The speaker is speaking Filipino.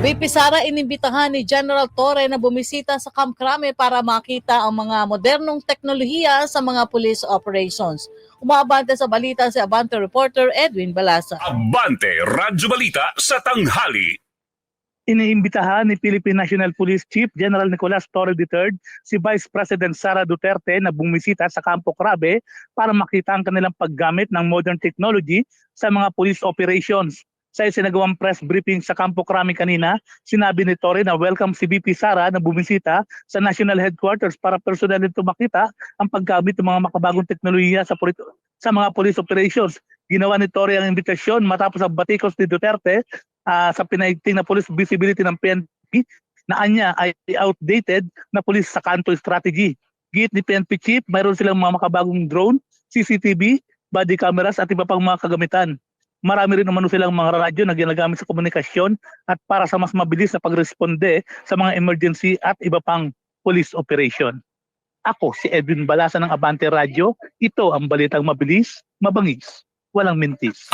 VP Sara, inimbitahan ni General Torre na bumisita sa Camp Crame para makita ang mga modernong teknolohiya sa mga police operations. Umabante sa balita si Abante reporter Edwin Balasa. Abante Radyo Balita sa tanghali. Iniimbitahan ni Philippine National Police Chief General Nicolas Torre III si Vice President Sara Duterte na bumisita sa Campo Crame para makita ang kanilang paggamit ng modern technology sa mga police operations. Sa isinagawang press briefing sa Campo Crame kanina, sinabi ni Torre na welcome si VP Sara na bumisita sa National Headquarters para personal nito makita ang paggamit ng mga makabagong teknolohiya sa mga police operations. Ginawa ni Torre ang imbitasyon matapos ang batikos ni Duterte sa pinaigting na police visibility ng PNP na anya ay outdated na police sa kanto strategy. Git ni PNP Chief, mayroon silang mga makabagong drone, CCTV, body cameras at iba pang mga kagamitan. Marami rin naman silang mga radyo na ginagamit sa komunikasyon at para sa mas mabilis na pagresponde sa mga emergency at iba pang police operation. Ako si Edwin Balasa ng Abante Radio. Ito ang balitang mabilis, mabangis, walang mintis.